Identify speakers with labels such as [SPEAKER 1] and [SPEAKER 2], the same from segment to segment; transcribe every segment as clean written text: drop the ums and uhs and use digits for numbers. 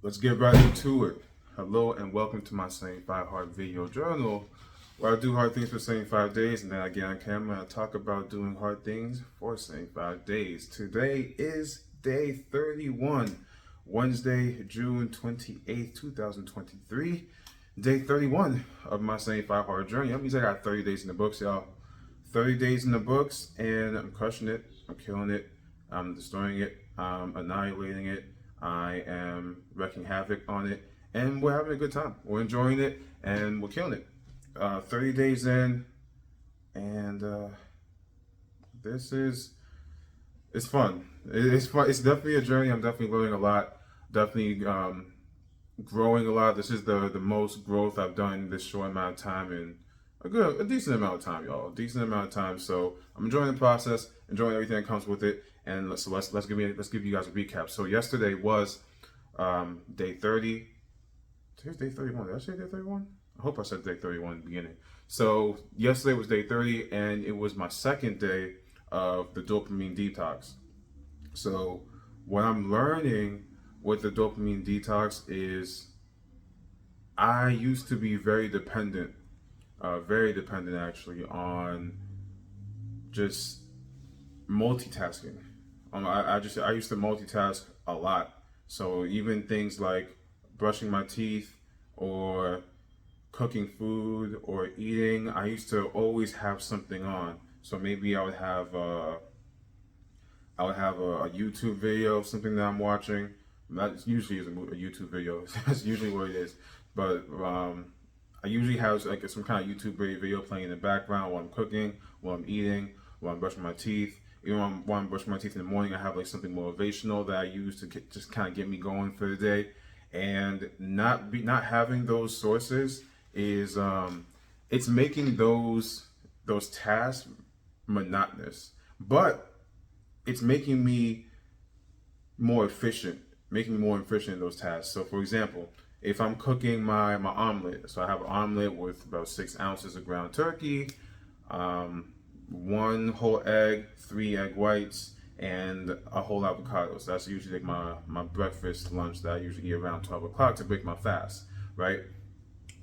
[SPEAKER 1] Let's get right into it. Hello and welcome to my 75 Hard Video Journal, where I do hard things for 75 days and then I get on camera and talk about doing hard things for 75 days. Today is day 31, Wednesday, June 28th, 2023. Day 31 of my 75 Hard Journey. That means I got 30 days in the books, y'all. 30 days in the books, and I'm crushing it. I'm killing it. I'm destroying it. I'm annihilating it. I am wreaking havoc on it, and we're having a good time. We're enjoying it, and we're killing it. 30 days in, and it's fun. It's fun. It's definitely a journey. I'm definitely learning a lot. Definitely growing a lot. This is the most growth I've done in this short amount of time, and a decent amount of time, y'all. A decent amount of time. So I'm enjoying the process, enjoying everything that comes with it. And let's give you guys a recap. So yesterday was day 30. Today's day 31. Did I say day 31? I hope I said day 31 in the beginning. So yesterday was day 30, and it was my second day of the dopamine detox. So what I'm learning with the dopamine detox is I used to be very dependent actually on just multitasking. I used to multitask a lot. So even things like brushing my teeth or cooking food or eating, I used to always have something on. So maybe I would have a YouTube video of something that I'm watching. That usually is a YouTube video. That's usually what it is. But I usually have like some kind of YouTube video playing in the background while I'm cooking, while I'm eating, while I'm brushing my teeth. Even while I'm brushing my teeth in the morning, I have like something motivational that I use to just kind of get me going for the day. And not having those sources is it's making those tasks monotonous, but it's making me more efficient, in those tasks. So for example, if I'm cooking my omelet, so I have an omelet with about 6 ounces of ground turkey, 1 whole egg, 3 egg whites, and a whole avocado. So that's usually like my breakfast, lunch that I usually eat around 12 o'clock to break my fast, right?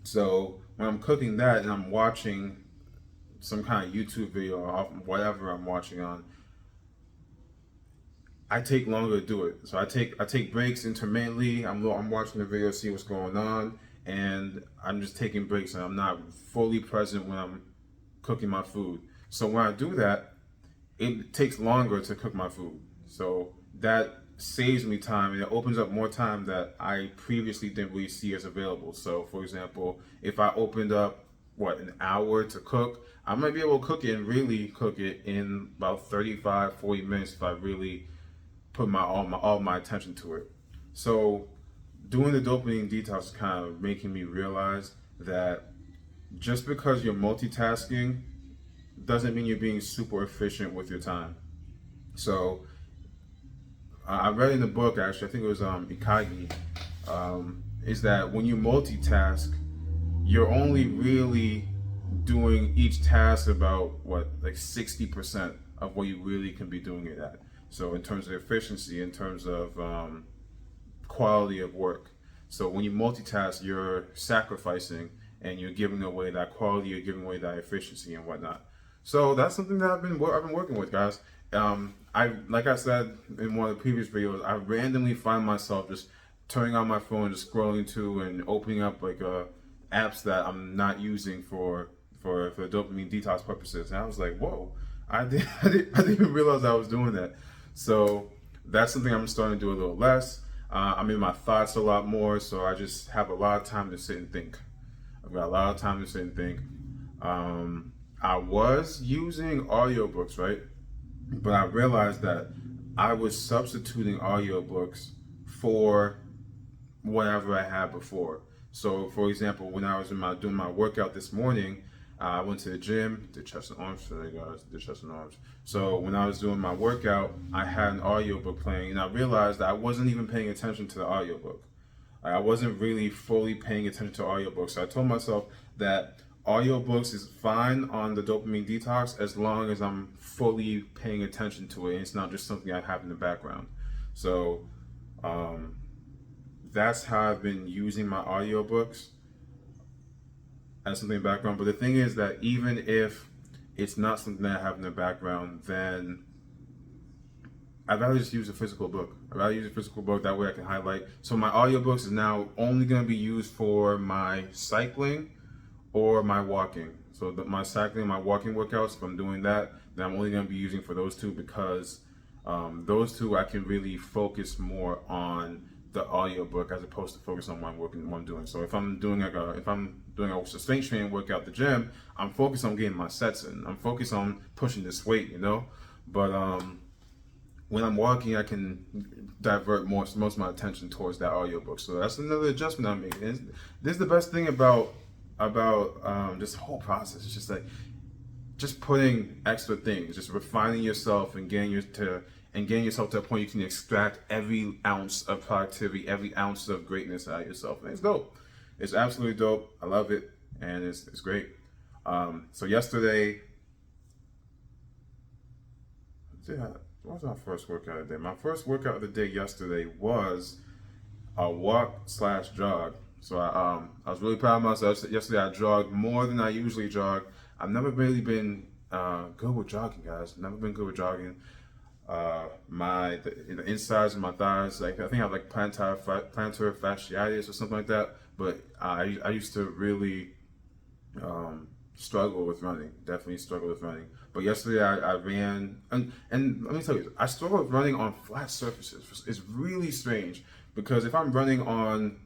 [SPEAKER 1] So when I'm cooking that and I'm watching some kind of YouTube video or whatever I'm watching on, I take longer to do it. So I take breaks intermittently. I'm watching the video, see what's going on, and I'm just taking breaks, and I'm not fully present when I'm cooking my food. So when I do that, it takes longer to cook my food. So that saves me time, and it opens up more time that I previously didn't really see as available. So for example, if I opened up an hour to cook, I might be able to cook it and really cook it in about 35-40 minutes if I really put all my attention to it. So doing the dopamine detox is kind of making me realize that just because you're multitasking doesn't mean you're being super efficient with your time. So I read in the book, actually, I think it was Ikagi, is that when you multitask, you're only really doing each task about 60% of what you really can be doing it at. So in terms of efficiency, in terms of quality of work. So when you multitask, you're sacrificing and you're giving away that quality, you're giving away that efficiency and whatnot. So that's something that I've been working with, guys. Like I said in one of the previous videos, I randomly find myself just turning on my phone, just scrolling to and opening up apps that I'm not using for dopamine detox purposes. And I was like, whoa, I didn't even realize I was doing that. So that's something I'm starting to do a little less. I'm in my thoughts a lot more, so I just have a lot of time to sit and think. I've got a lot of time to sit and think. I was using audiobooks, right? But I realized that I was substituting audiobooks for whatever I had before. So for example, when I was doing my workout this morning, I went to the gym, did chest and arms today, guys, did chest and arms. So when I was doing my workout, I had an audiobook playing, and I realized that I wasn't even paying attention to the audiobook. I wasn't really fully paying attention to audiobooks. So I told myself that audiobooks is fine on the dopamine detox as long as I'm fully paying attention to it and it's not just something I have in the background. So that's how I've been using my audiobooks as something in the background. But the thing is that even if it's not something that I have in the background, then I'd rather just use a physical book. I'd rather use a physical book, that way I can highlight. So my audiobooks is now only going to be used for my cycling or my walking. So my cycling, my walking workouts, if I'm doing that, then I'm only going to be using for those two, because those two I can really focus more on the audiobook as opposed to focus on what I'm doing. So if I'm doing a strength training workout at the gym, I'm focused on getting my sets in. I'm focused on pushing this weight, you know. But when I'm walking, I can divert most of my attention towards that audiobook. So that's another adjustment I'm making. And this is the best thing about this whole process. It's just like just putting extra things, just refining yourself and getting yourself to a point you can extract every ounce of productivity, every ounce of greatness out of yourself. And it's dope. It's absolutely dope. I love it, and it's great. So yesterday, what was my first workout of the day? My first workout of the day yesterday was a walk/jog. So I was really proud of myself. Yesterday I jogged more than I usually jog. I've never really been good with jogging, guys. Never been good with jogging. The insides of my thighs, like I think I have like plantar fasciitis or something like that. But I used to really struggle with running. Definitely struggle with running. But yesterday I ran, and let me tell you, I struggle with running on flat surfaces. It's really strange, because if I'm running on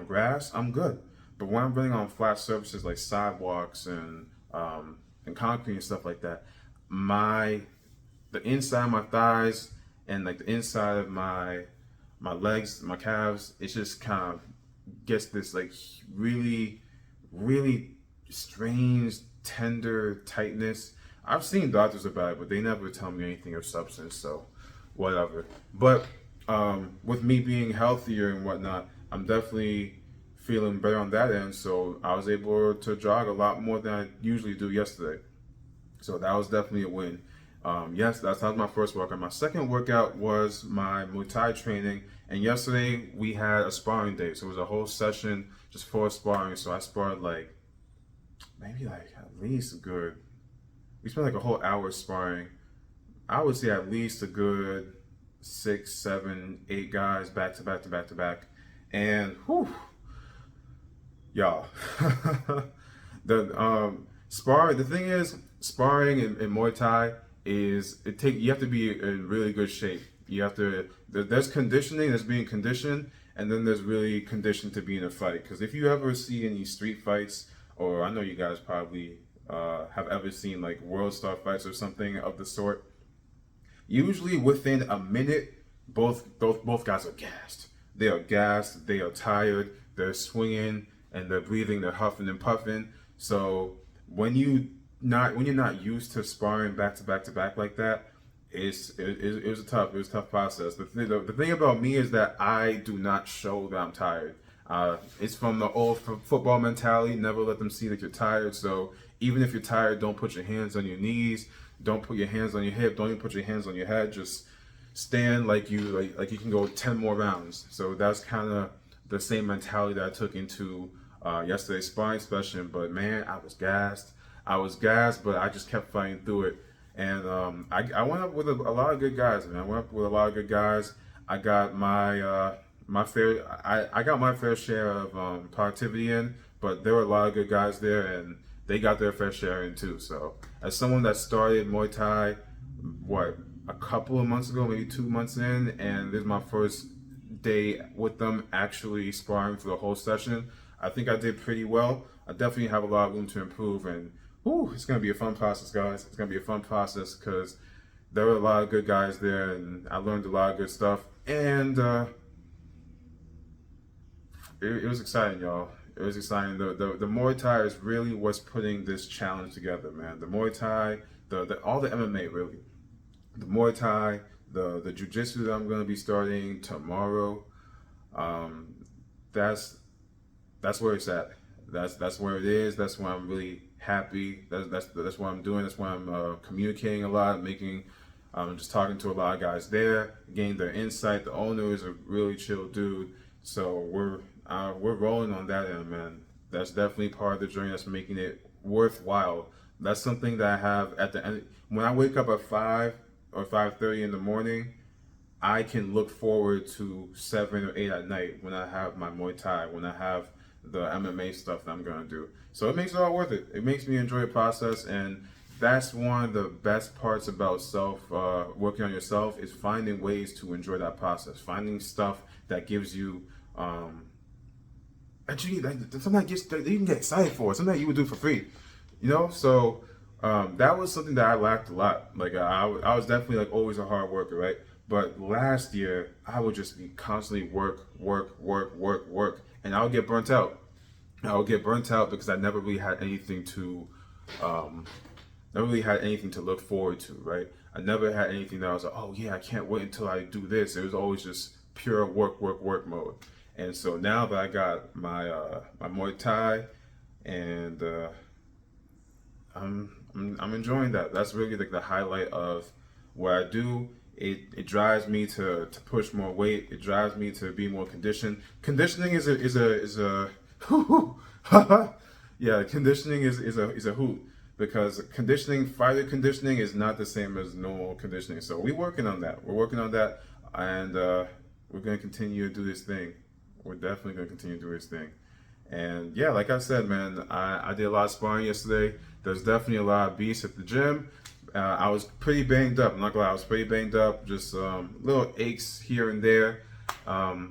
[SPEAKER 1] grass, I'm good. But when I'm running on flat surfaces like sidewalks and concrete and stuff like that, the inside of my thighs and like the inside of my legs, my calves, it just kind of gets this like really, really strange, tender tightness. I've seen doctors about it, but they never tell me anything of substance, so whatever. But with me being healthier and whatnot, I'm definitely feeling better on that end. So I was able to jog a lot more than I usually do yesterday. So that was definitely a win. Yes, that was my first workout. My second workout was my Muay Thai training, and yesterday we had a sparring day. So it was a whole session just for sparring. So I sparred maybe at least we spent like a whole hour sparring. I would say at least a good 6, 7, 8 guys back to back to back to back. And whew, y'all. The thing is, sparring in Muay Thai is you have to be in really good shape. There's conditioning, there's being conditioned, and then there's really conditioned to be in a fight. Because if you ever see any street fights, or I know you guys probably have ever seen like world star fights or something of the sort, usually within a minute, both guys are gassed. They are gassed, they are tired, they're swinging and they're breathing, they're huffing and puffing. So when you're not used to sparring back to back to back like that, it was a tough process. The thing about me is that I do not show that I'm tired. It's from the old football mentality. Never let them see that you're tired. So even if you're tired, don't put your hands on your knees. Don't put your hands on your hip. Don't even put your hands on your head. Just stand like you can go 10 more rounds. So that's kind of the same mentality that I took into yesterday's sparring session. But man, I was gassed, but I just kept fighting through it. And I went up with a lot of good guys, man. I went up with a lot of good guys. I got my fair share of productivity in, but there were a lot of good guys there, and they got their fair share in too. So as someone that started Muay Thai, a couple of months ago, maybe 2 months in, and this is my first day with them actually sparring for the whole session, I think I did pretty well. I definitely have a lot of room to improve, and it's going to be a fun process, guys. It's going to be a fun process because there were a lot of good guys there, and I learned a lot of good stuff, and it was exciting, y'all. It was exciting. The Muay Thai is really what's putting this challenge together, man. The Muay Thai, all the MMA really. The Muay Thai, the Jiu-Jitsu that I'm going to be starting tomorrow. That's where it's at. That's where it is. That's why I'm really happy. That's what I'm doing. That's why I'm communicating a lot, just talking to a lot of guys there, getting their insight. The owner is a really chill dude. So we're rolling on that end, man. That's definitely part of the journey that's making it worthwhile. That's something that I have at the end. When I wake up at 5 or 5:30 in the morning, I can look forward to 7 or 8 at night when I have my Muay Thai, when I have the MMA stuff that I'm gonna do. So it makes it all worth it. It makes me enjoy the process, and that's one of the best parts about working on yourself is finding ways to enjoy that process, finding stuff that gives you actually something that you can get excited for, something that you would do for free, you know. So that was something that I lacked a lot. Like I was definitely like always a hard worker, right? But last year I would just be constantly work, and I would get burnt out. I would get burnt out because I never really had anything to um, never really had anything to look forward to, right? I never had anything that I was like, oh yeah, I can't wait until I do this. It was always just pure work mode. And so now that I got my Muay Thai, and I'm enjoying that. That's really like the highlight of what I do. It drives me to push more weight. It drives me to be more conditioned. Conditioning is a yeah. Conditioning is a hoot, because fighter conditioning is not the same as normal conditioning. So we're working on that. We're working on that, and we're gonna continue to do this thing. We're definitely gonna continue to do this thing. And yeah, like I said, man, I did a lot of sparring yesterday. There's definitely a lot of beasts at the gym. I was pretty banged up. I'm not gonna lie, I was pretty banged up. Just little aches here and there. But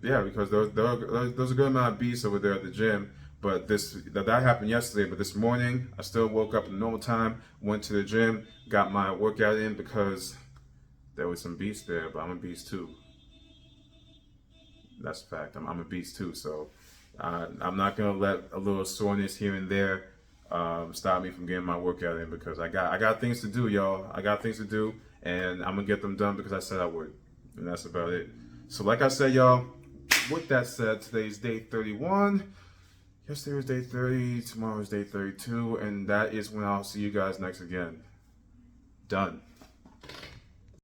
[SPEAKER 1] yeah, because there's a good amount of beasts over there at the gym. But that happened yesterday. But this morning, I still woke up at normal time, went to the gym, got my workout in because there was some beasts there. But I'm a beast too. That's a fact. I'm a beast too. So I'm not gonna let a little soreness here and there stop me from getting my workout in, because I got things to do, y'all. I got things to do, and I'm gonna get them done because I said I would, and that's about it. So like I said, y'all. With that said, today's day 31. Yesterday was day 30. Tomorrow is day 32, and that is when I'll see you guys next again. Done.